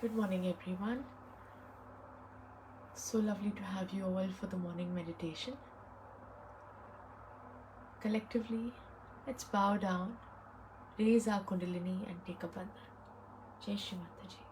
Good morning, everyone. So lovely to have you all for the morning meditation. Collectively, let's bow down, raise our Kundalini, and take a bandhan. Jai Shri Mataji.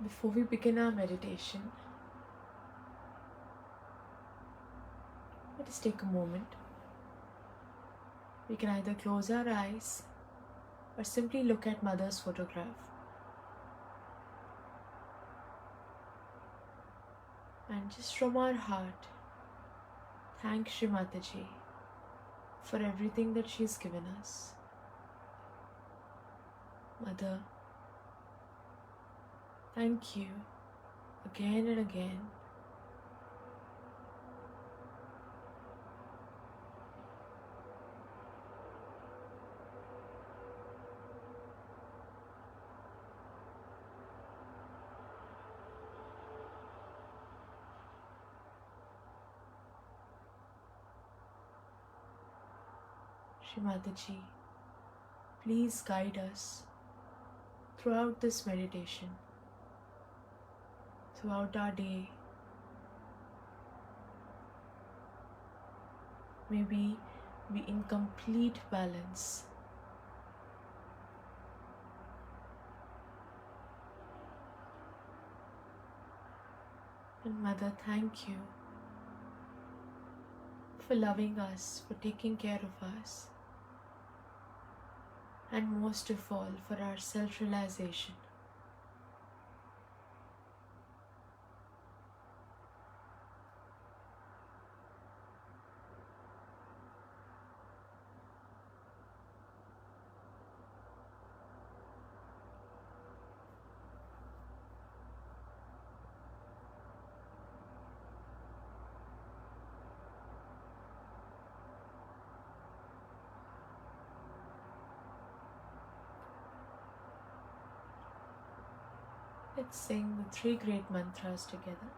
Before we begin our meditation, let us take a moment. We can either close our eyes or simply look at Mother's photograph. And just from our heart, thank Shri Mataji for everything that she's given us. Mother, thank you again and again. Shri Mataji, please guide us throughout this meditation, throughout our day. May we be in complete balance. And Mother, thank you for loving us, for taking care of us, and most of all for our self-realization. Let's sing the three great mantras together.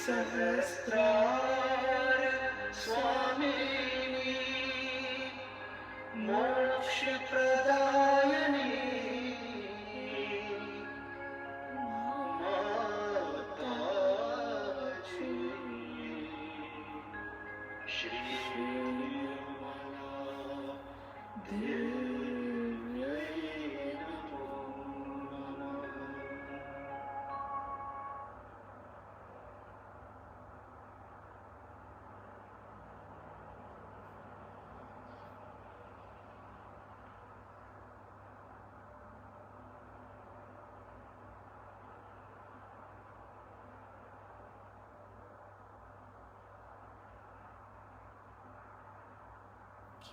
सहस्रार स्वामिनी मोक्षप्रदायिनी माताजी श्री निर्मला देव्यै नमो नमः.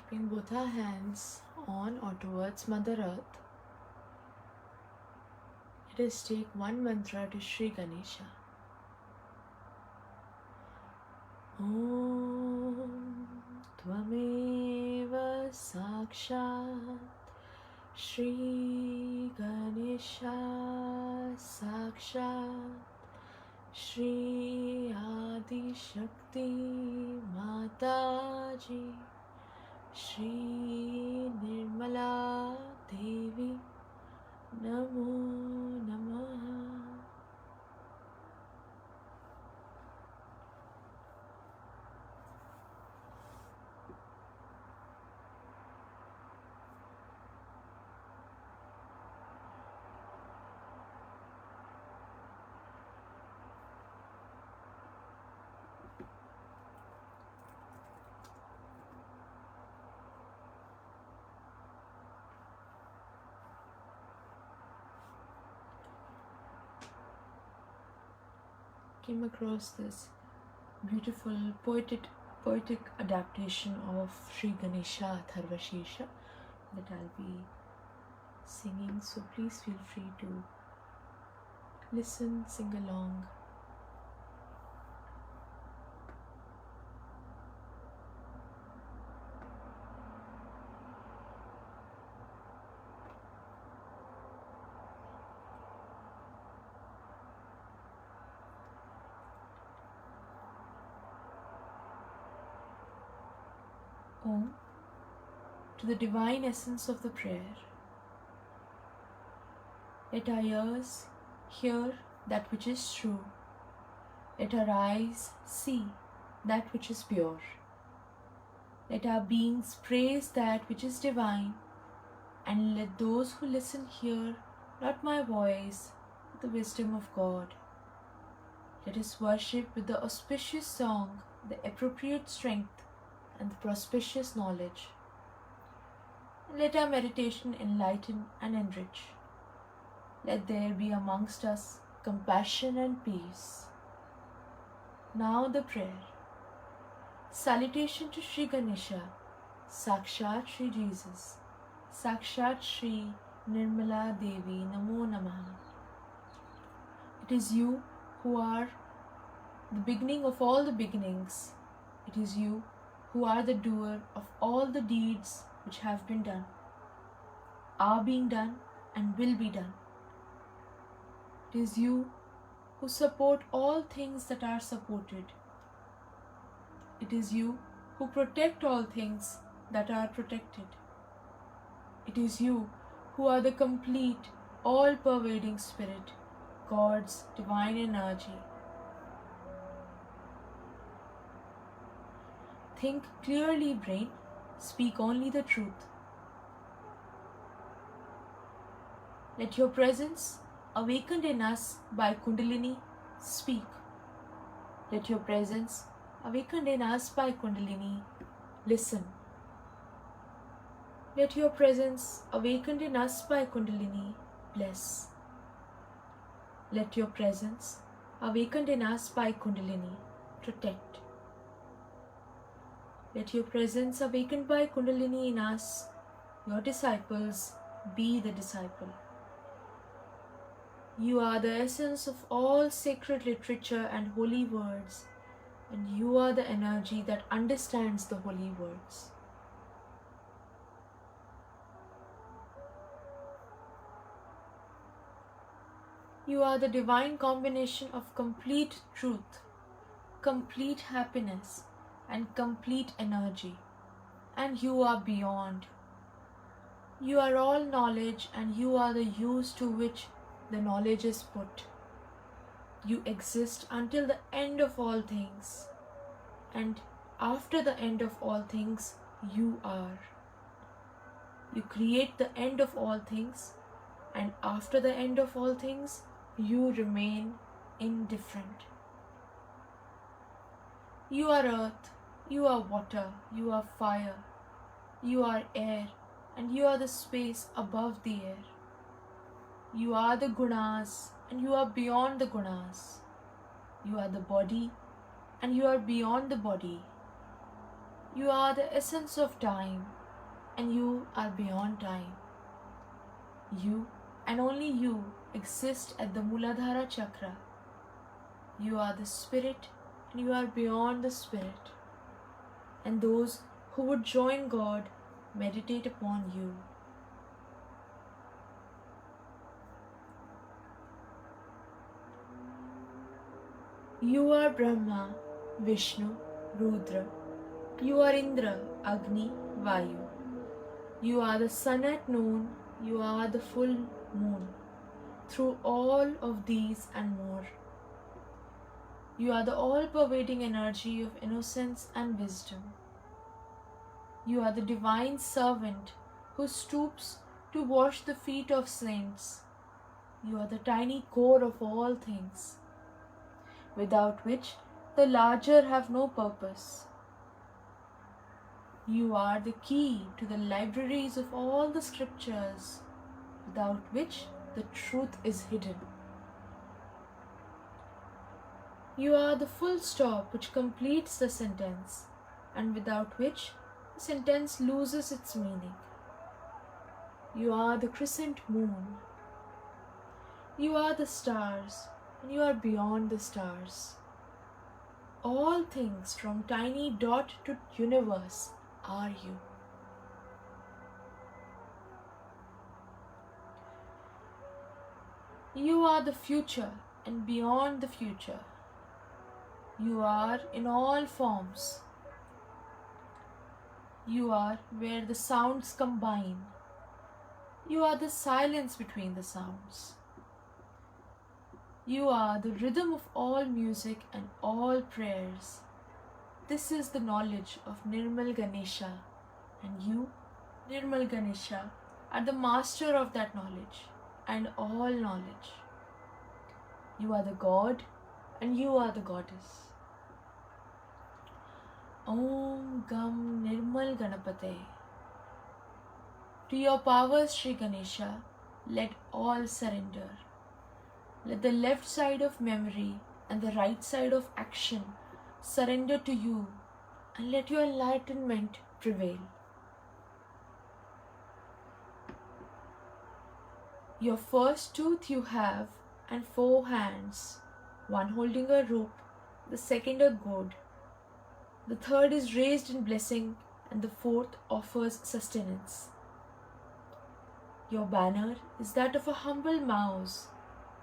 Keeping both our hands on or towards Mother Earth, let us take one mantra to Shri Ganesha. Om Tvameva Sakshat Shri Ganesha Sakshat Shri Adi Shakti Mataji Shri Nirmala Devi Namo Namaha. Came across this beautiful poetic adaptation of Shri Ganesha Atharvashirsha that I'll be singing, so please feel free to listen, sing along. Om, to the divine essence of the prayer. Let our ears hear that which is true. Let our eyes see that which is pure. Let our beings praise that which is divine, and let those who listen hear not my voice, but the wisdom of God. Let us worship with the auspicious song, the appropriate strength, and the propitious knowledge. And let our meditation enlighten and enrich. Let there be amongst us compassion and peace. Now the prayer. Salutation to Shri Ganesha, Sakshat Shri Jesus, Sakshat Shri Nirmala Devi Namo Namaha. It is you who are the beginning of all the beginnings. It is you who are the doer of all the deeds which have been done, are being done, and will be done. It is you who support all things that are supported. It is you who protect all things that are protected. It is you who are the complete, all-pervading Spirit, God's divine energy. Think clearly, brain. Speak only the truth. Let your presence, awakened in us by Kundalini, speak. Let your presence, awakened in us by Kundalini, listen. Let your presence, awakened in us by Kundalini, bless. Let your presence, awakened in us by Kundalini, protect. Let your presence, awakened by Kundalini in us, your disciples, be the disciple. You are the essence of all sacred literature and holy words, and you are the energy that understands the holy words. You are the divine combination of complete truth, complete happiness and complete energy, and you are beyond. You are all knowledge, and you are the use to which the knowledge is put. You exist until the end of all things, and after the end of all things, you are. You create the end of all things, and after the end of all things, you remain indifferent. You are earth, you are water, you are fire, you are air, and you are the space above the air. You are the gunas, and you are beyond the gunas. You are the body, and you are beyond the body. You are the essence of time, and you are beyond time. You, and only you, exist at the Muladhara Chakra. You are the spirit, and you are beyond the spirit. And those who would join God meditate upon you. You are Brahma, Vishnu, Rudra. You are Indra, Agni, Vayu. You are the sun at noon. You are the full moon. Through all of these and more, you are the all-pervading energy of innocence and wisdom. You are the divine servant who stoops to wash the feet of saints. You are the tiny core of all things, without which the larger have no purpose. You are the key to the libraries of all the scriptures, without which the truth is hidden. You are the full stop which completes the sentence, and without which the sentence loses its meaning. You are the crescent moon. You are the stars, and you are beyond the stars. All things from tiny dot to universe are you. You are the future and beyond the future. You are in all forms. You are where the sounds combine. You are the silence between the sounds. You are the rhythm of all music and all prayers. This is the knowledge of Nirmal Ganesha, and you, Nirmal Ganesha, are the master of that knowledge and all knowledge. You are the God, and you are the goddess. Om Gam Nirmal Ganapate. To your powers, Shri Ganesha, let all surrender. Let the left side of memory and the right side of action surrender to you, and let your enlightenment prevail. Your first tooth you have, and 4 hands, one holding a rope, the second a gourd. The third is raised in blessing, and the fourth offers sustenance. Your banner is that of a humble mouse.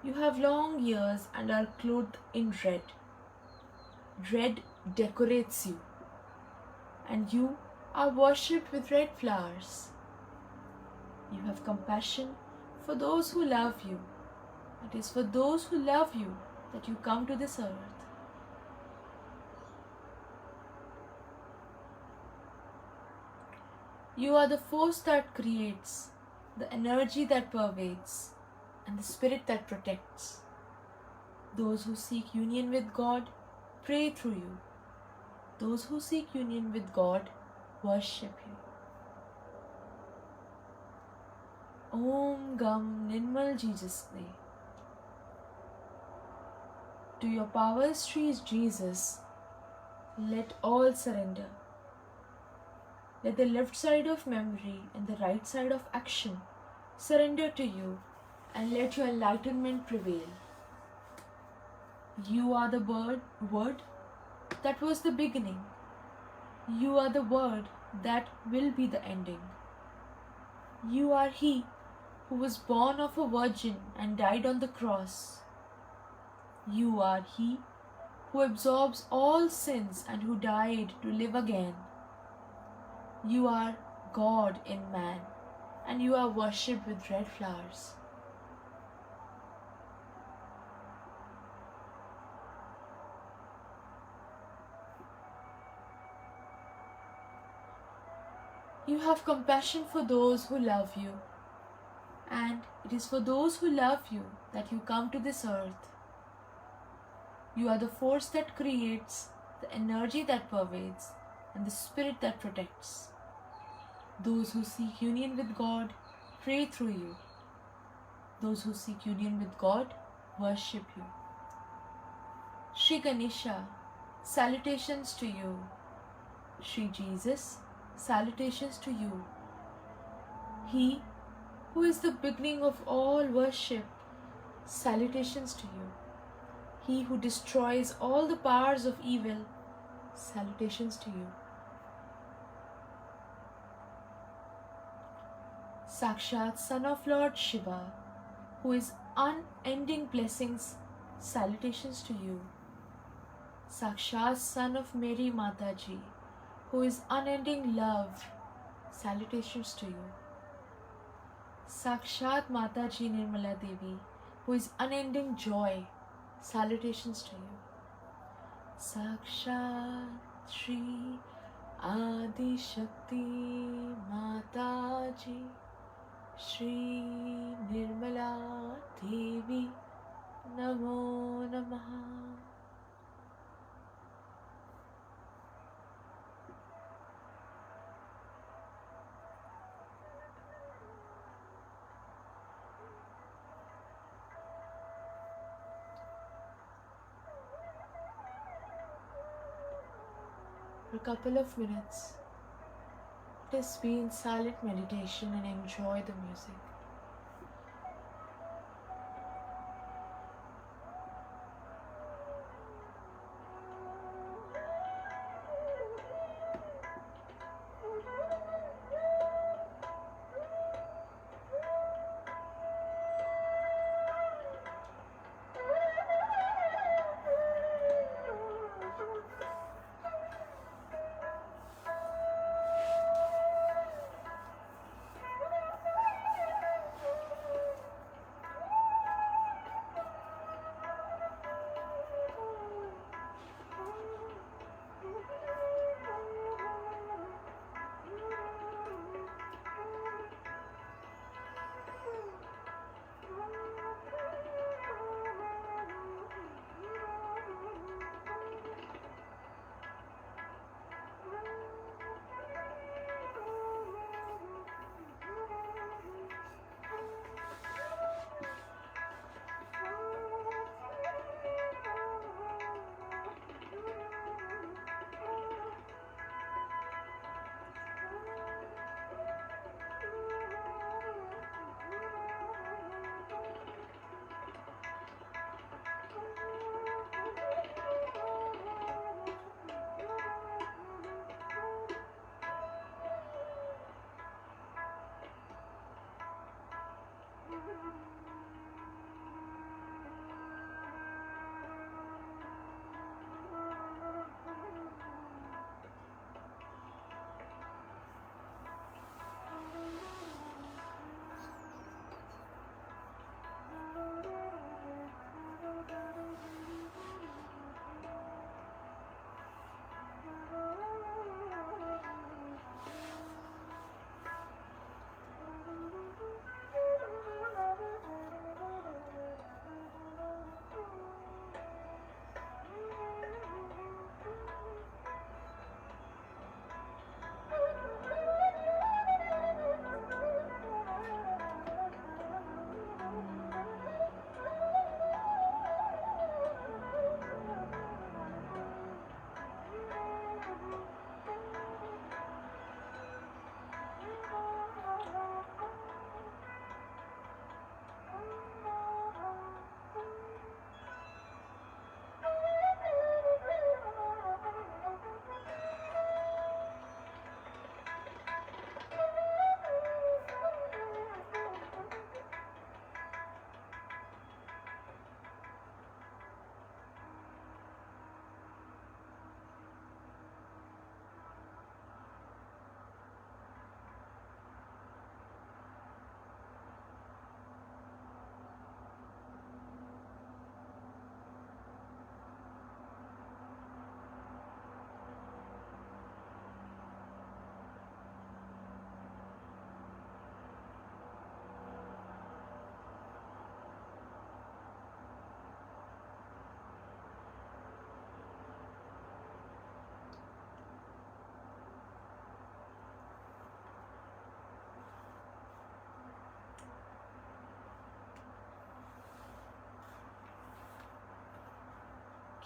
You have long ears and are clothed in red. Red decorates you, and you are worshipped with red flowers. You have compassion for those who love you. It is for those who love you that you come to this earth. You are the force that creates, the energy that pervades, and the spirit that protects. Those who seek union with God pray through you. Those who seek union with God worship you. Om Gam Nirmal Jesus Ne. To your powers, Shri Jesus, let all surrender. Let the left side of memory and the right side of action surrender to you, and let your enlightenment prevail. You are the word that was the beginning. You are the word that will be the ending. You are He who was born of a virgin and died on the cross. You are He who absorbs all sins and who died to live again. You are God in man, and you are worshipped with red flowers. You have compassion for those who love you, and it is for those who love you that you come to this earth. You are the force that creates, the energy that pervades, and the spirit that protects. Those who seek union with God pray through you. Those who seek union with God worship you. Shri Ganesha, salutations to you. Shri Jesus, salutations to you. He who is the beginning of all worship, salutations to you. He who destroys all the powers of evil, salutations to you. Sakshat Son of Lord Shiva, who is unending blessings, salutations to you. Sakshat Son of Mary Mataji, who is unending love, salutations to you. Sakshat Mataji Nirmala Devi, who is unending joy, salutations to you. Sakshat Shri Adi Shakti Mataji, Shri Nirmala Devi, Namo Namaha. For a couple of minutes, just be in silent meditation and enjoy the music.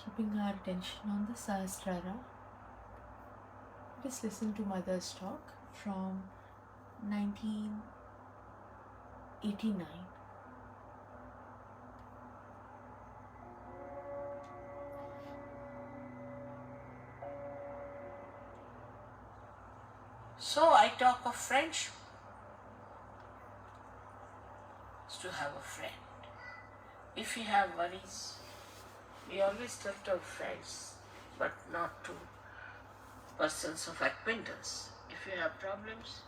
keeping our attention on the Sahasrara. Just listen to Mother's talk from 1989. So I talk of friendship. Is to have a friend. If we have worries, we always tell to friends, but not to persons of acquaintance. If you have problems,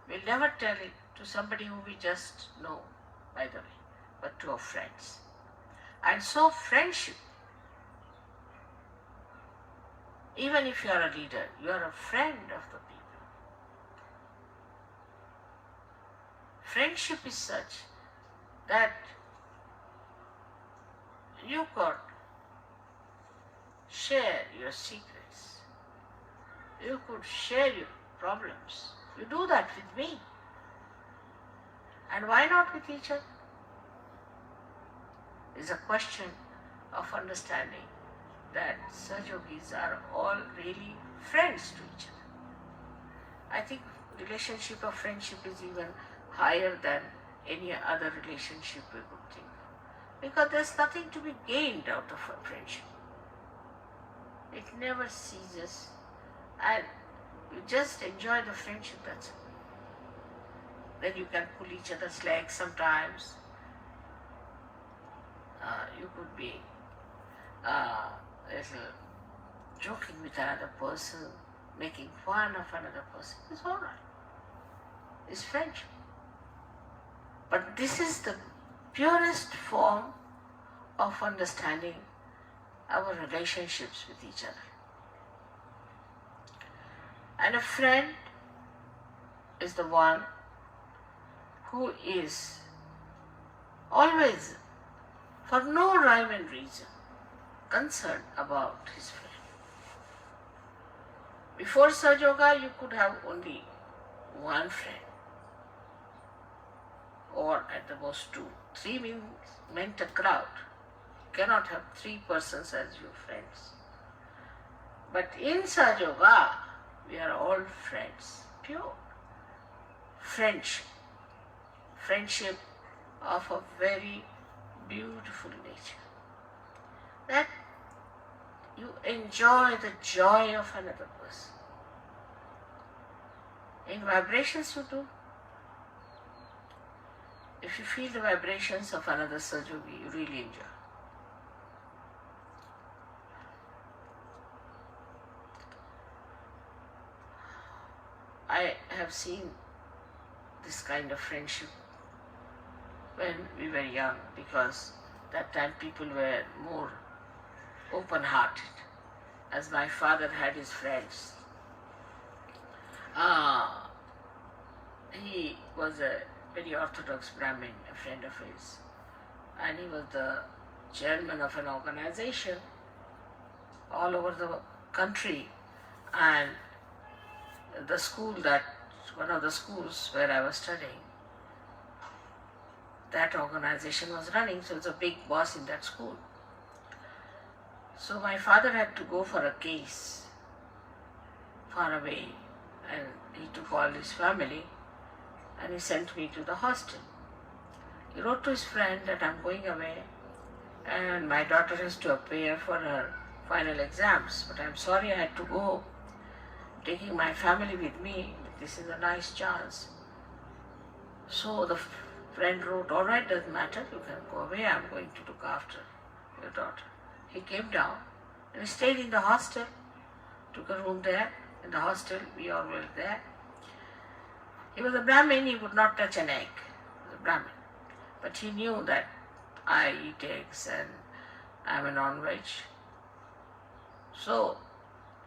we'll never tell it to somebody who we just know, by the way, but to our friends. And so friendship, even if you are a leader, you are a friend of the people. Friendship is such that you could share your secrets. You could share your problems. You do that with me. And why not with each other? It's a question of understanding that Sahajogis are all really friends to each other. I think relationship of friendship is even higher than any other relationship we could think of. Because there's nothing to be gained out of a friendship. It never ceases, and you just enjoy the friendship, that's all. Then you can pull each other's legs sometimes. You could be little joking with another person, making fun of another person. It's all right. It's friendship. But this is the purest form of understanding our relationships with each other. And a friend is the one who is always, for no rhyme and reason, concerned about his friend. Before Sahaja, you could have only one friend, or at the most two. Three meant a crowd. You cannot have three persons as your friends. But in Sahaja, we are all friends, pure friendship. Friendship of a very beautiful nature. That you enjoy the joy of another person. In vibrations you do. If you feel the vibrations of another Sahajogi, you really enjoy. I have seen this kind of friendship when we were young, because that time people were more open-hearted, as my father had his friends. He was a very orthodox Brahmin, a friend of his, and he was the chairman of an organization all over the country, and the school that, one of the schools where I was studying, that organization was running, so he was a big boss in that school. So my father had to go for a case far away, and he took all his family and he sent me to the hostel. He wrote to his friend that I'm going away and my daughter has to appear for her final exams, but I'm sorry I had to go, taking my family with me. This is a nice chance. So the friend wrote, all right, doesn't matter, you can go away, I'm going to look after your daughter. He came down and he stayed in the hostel, took a room there in the hostel, we all were there. He was a Brahmin, he would not touch an egg. He was a Brahmin. But he knew that I eat eggs and I am a non-veg. So,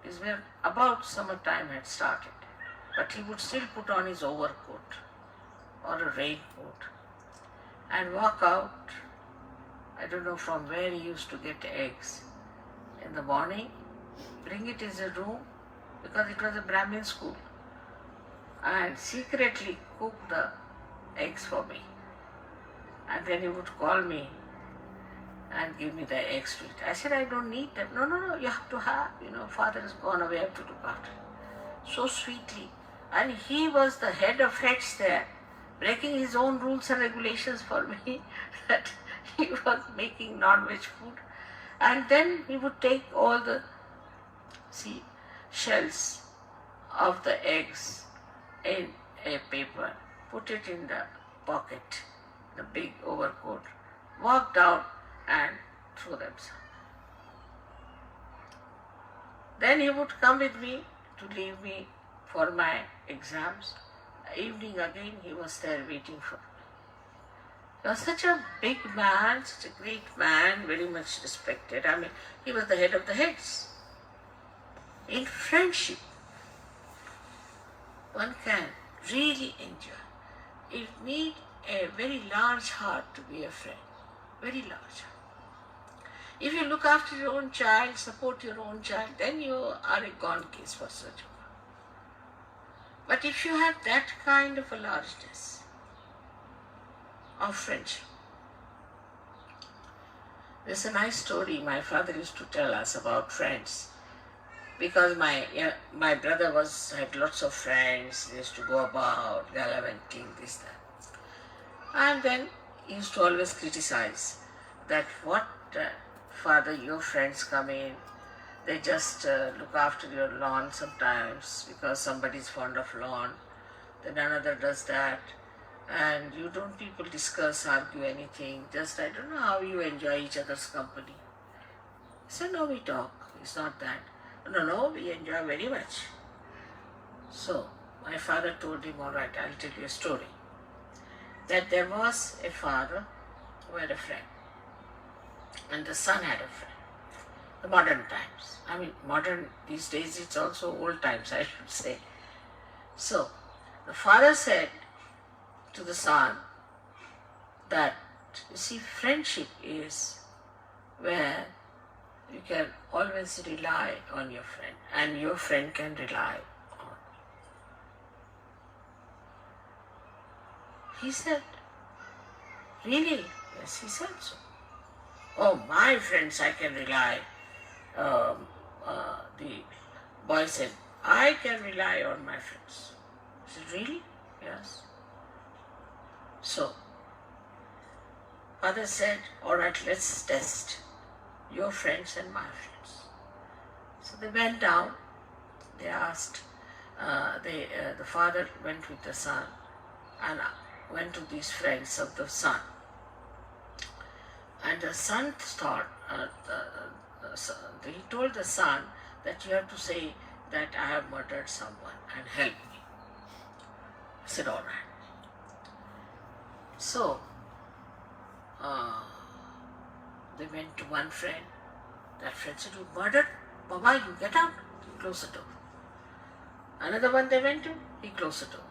this was about summertime had started. But he would still put on his overcoat or a raincoat and walk out. I don't know from where he used to get eggs. In the morning, bring it in his room, because it was a Brahmin school, and secretly cook the eggs for me. And then he would call me and give me the eggs to eat. I said, I don't need them. No, no, no, you have to have. Father has gone away, I have to look after it. So sweetly. And he was the head of heads there, breaking his own rules and regulations for me that he was making non-veg food. And then he would take all the shells of the eggs in a paper, put it in the pocket, the big overcoat, walk down and throw them some. Then he would come with me to leave me for my exams. Evening again he was there waiting for me. He was such a big man, such a great man, very much respected. I mean, he was the head of the heads. In friendship, one can really enjoy. It needs a very large heart to be a friend. Very large heart. If you look after your own child, support your own child, then you are a gone case for such a one. But if you have that kind of a largeness of friendship, there's a nice story my father used to tell us about friends. Because my brother had lots of friends, he used to go about gallivanting, this, that. And then he used to always criticize that father, your friends come in, they just look after your lawn sometimes because somebody is fond of lawn, then another does that, and you don't people discuss, argue anything, just I don't know how you enjoy each other's company. He said, no, we talk, it's not that. No, we enjoy very much. So, my father told him, all right, I'll tell you a story. That there was a father who had a friend, and the son had a friend. The modern times. I mean, modern, these days it's also old times, I should say. So, the father said to the son that, you see, friendship is where you can always rely on your friend, and your friend can rely on you. He said, really? Yes, he said so. Oh, my friends I can rely. The boy said, I can rely on my friends. He said, really? Yes. So, father said, all right, let's test your friends and my friends. So they went down, they asked, the father went with the son and went to these friends of the son. And the son thought, he told the son that you have to say that I have murdered someone and help me. He said, all right. So, they went to one friend. That friend said, you murdered? Baba, you get out. He closed the door. Another one they went to, he closed the door.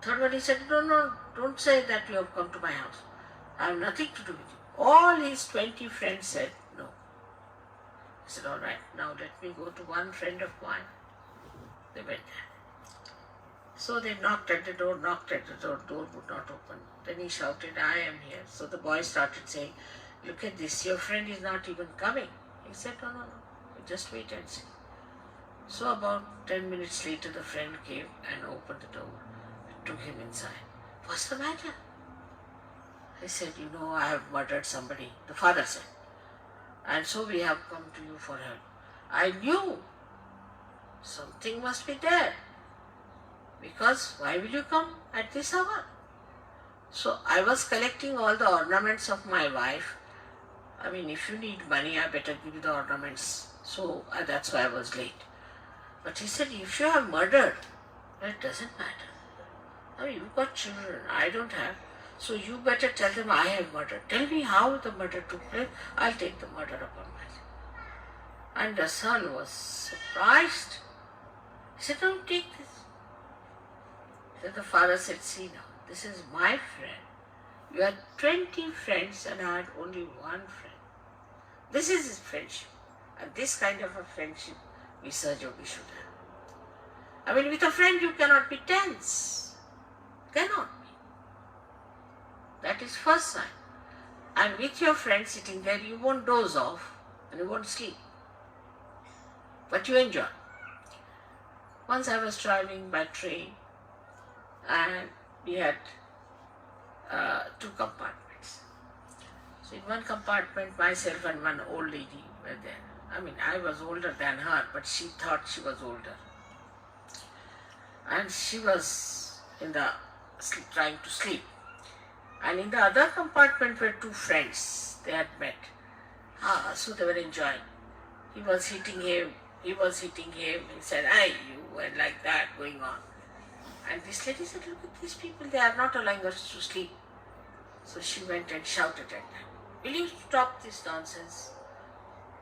Third one he said, no, don't say that you have come to my house. I have nothing to do with you. All his 20 friends said, no. He said, all right, now let me go to one friend of mine. They went there. So they knocked at the door, door would not open. Then he shouted, I am here. So the boy started saying, look at this, your friend is not even coming. He said, no, just wait and see. So about 10 minutes later, the friend came and opened the door, took him inside. What's the matter? He said, I have murdered somebody. The father said, and so we have come to you for help. I knew something must be there. Because why will you come at this hour? So I was collecting all the ornaments of my wife. I mean, if you need money, I better give you the ornaments. So that's why I was late. But he said, if you have murdered, well, it doesn't matter. I mean, you've got children, I don't have. So you better tell them I have murdered. Tell me how the murder took place. I'll take the murder upon myself. And the son was surprised. He said, don't take this. Then the father said, see now, this is my friend. You had 20 friends and I had only one friend. This is his friendship. And this kind of a friendship we Sahaja should have. I mean, with a friend you cannot be tense. Cannot be. That is first sign. And with your friend sitting there, you won't doze off and you won't sleep, but you enjoy. Once I was traveling by train and we had two compartments. So in one compartment, myself and one old lady were there. I mean, I was older than her, but she thought she was older. And she was trying to sleep. And in the other compartment were two friends. They had met. So they were enjoying. He was hitting him. He was hitting him. He said, "Hey, you," and like that going on. And this lady said, "Look at these people. They are not allowing us to sleep." So she went and shouted at them, "Will you stop this nonsense?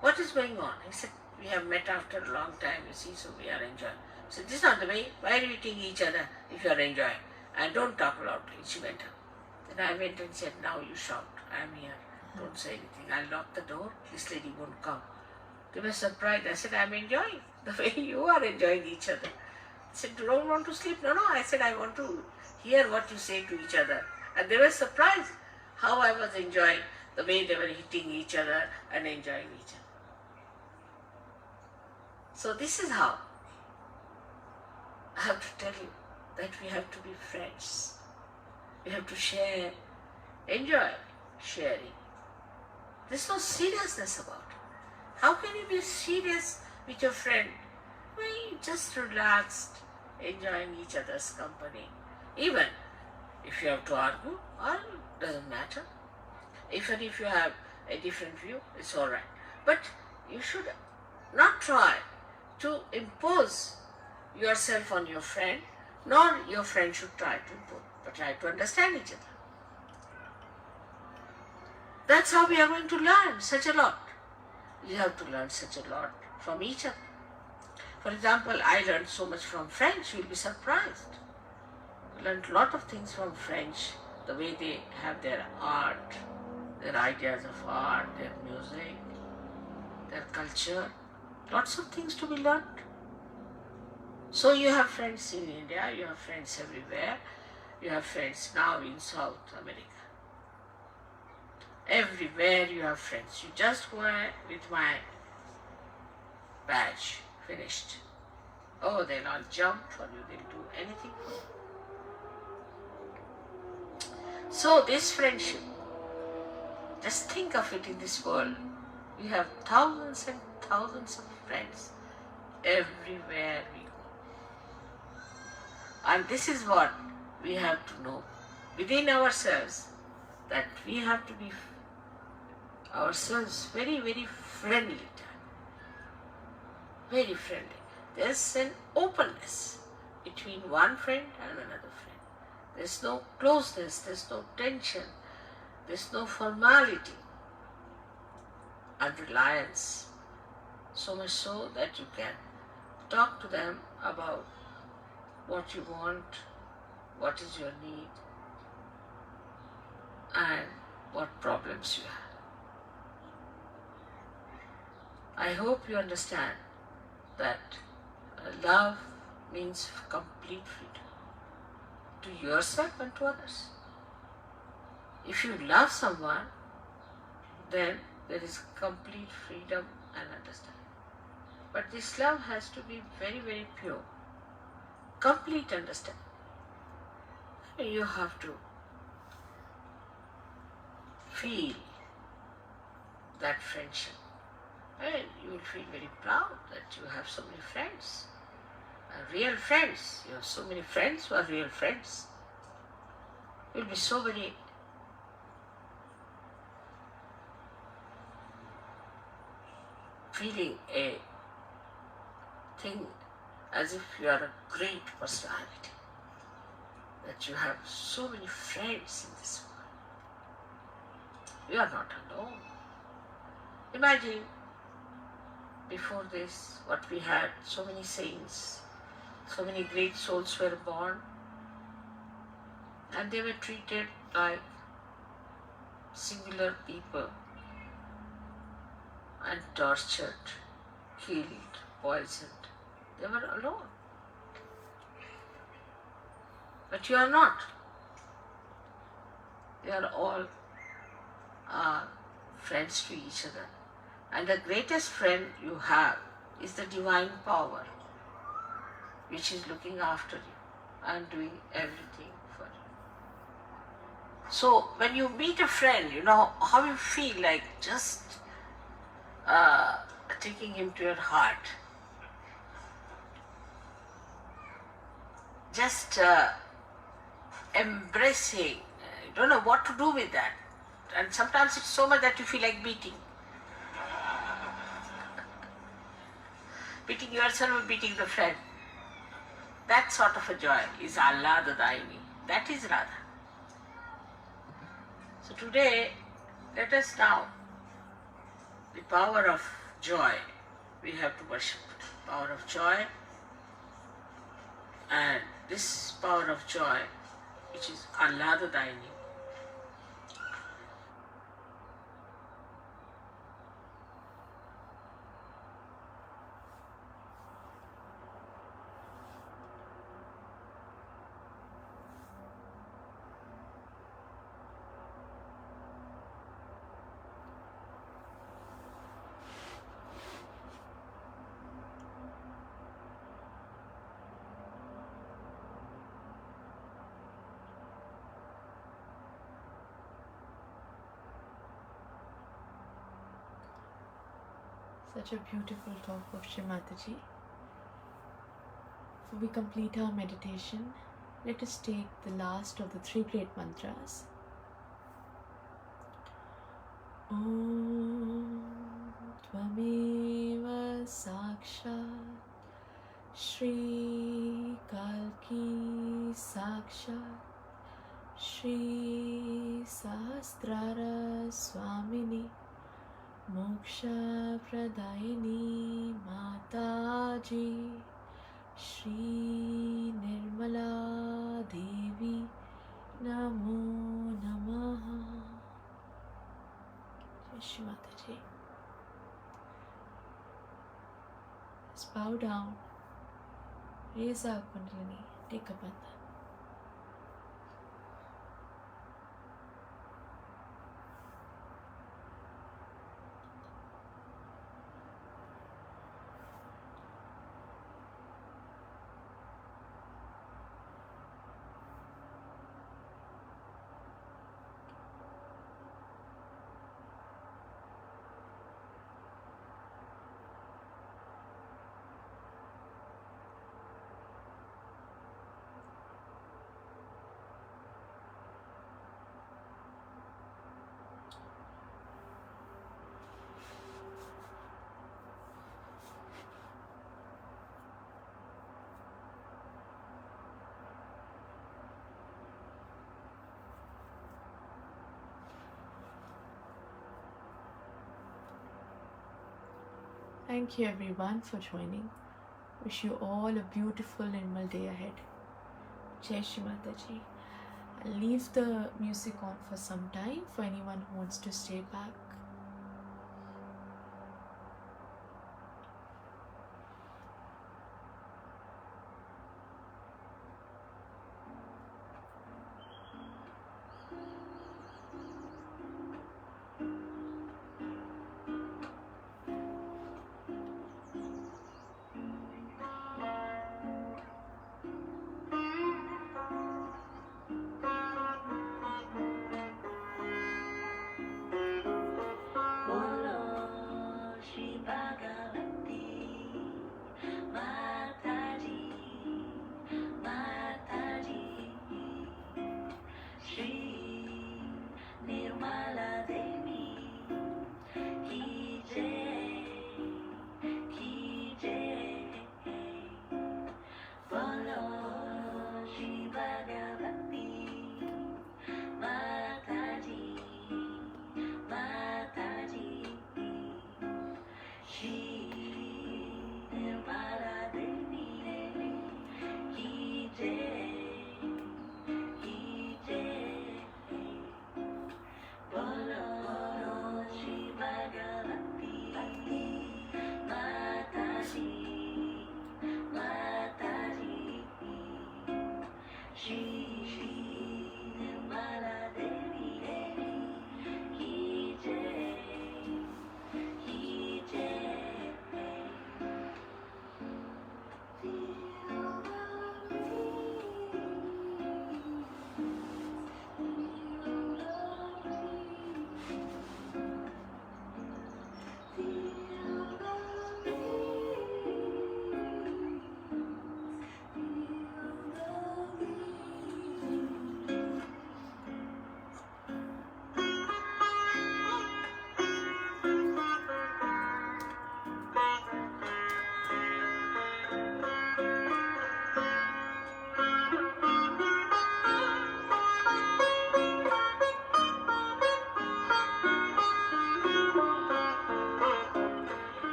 What is going on?" He said, "We have met after a long time, you see, so we are enjoying." He said, "This is not the way. Why are you hitting each other if you are enjoying? And don't talk loudly." She went out. Then I went and said, "Now you shout. I am here. Don't say anything. I'll lock the door. This lady won't come." They were surprised. I said, "I'm enjoying the way you are enjoying each other." They said, "You don't want to sleep?" "No, no." I said, "I want to hear what you say to each other." And they were surprised how I was enjoying the way they were hitting each other and enjoying each other. So this is how I have to tell you that we have to be friends. We have to share, enjoy sharing. There's no seriousness about it. How can you be serious with your friend? We just relaxed, enjoying each other's company. Even if you have to argue, doesn't matter. Even if you have a different view, it's all right. But you should not try to impose yourself on your friend, nor your friend should try to impose, but try to understand each other. That's how we are going to learn such a lot. You have to learn such a lot from each other. For example, I learned so much from French, you'll be surprised. I learned a lot of things from French, the way they have their art, their ideas of art, their music, their culture, lots of things to be learned. So you have friends in India, you have friends everywhere, you have friends now in South America. Everywhere you have friends. You just go with my badge, finished. Oh, they'll all jump for you, they'll do anything for you. So this friendship, just think of it in this world. We have thousands and thousands of friends everywhere we go. And this is what we have to know within ourselves, that we have to be ourselves very, very friendly. Very friendly. There's an openness between one friend and another friend. There's no closeness, there's no tension, there's no formality and reliance. So much so that you can talk to them about what you want, what is your need, and what problems you have. I hope you understand that love means complete freedom to yourself and to others. If you love someone, then there is complete freedom and understanding. But this love has to be very, very pure, complete understanding. You have to feel that friendship. And you will feel very proud that you have so many friends, real friends. You have so many friends who are real friends. You will be so very feeling a thing as if you are a great personality, that you have so many friends in this world. You are not alone. Imagine before this, what we had, so many saints, so many great souls were born, and they were treated like singular people and tortured, killed, poisoned. They were alone. But you are not. You are all are friends to each other. And the greatest friend you have is the divine power, which is looking after you and doing everything for you. So when you meet a friend, you know how you feel, like just taking him to your heart, just embracing. You don't know what to do with that, and sometimes it's so much that you feel like beating yourself or beating the friend. That sort of a joy is Ahlada Daini. That is Radha. So today, let us now, the power of joy, we have to worship. Power of joy, and this power of joy, which is Ahlada Daini. Such a beautiful talk of Shri Mataji. Before we complete our meditation, let us take the last of the three great mantras. Om Tvameva Sakshat Shri Kalki Sakshat Shri Sahasrara Swamini Moksha Pradayini Mataji Shri Nirmala Devi Namo Namaha. Jai Shri Mataji. Let's bow down, raise our Kundalini, take a bandhan. Thank you everyone for joining. Wish you all a beautiful Nirmal day ahead. Jai Shri Mataji. I'll leave the music on for some time for anyone who wants to stay back.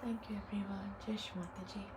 Thank you everyone. Jai Shri Mataji.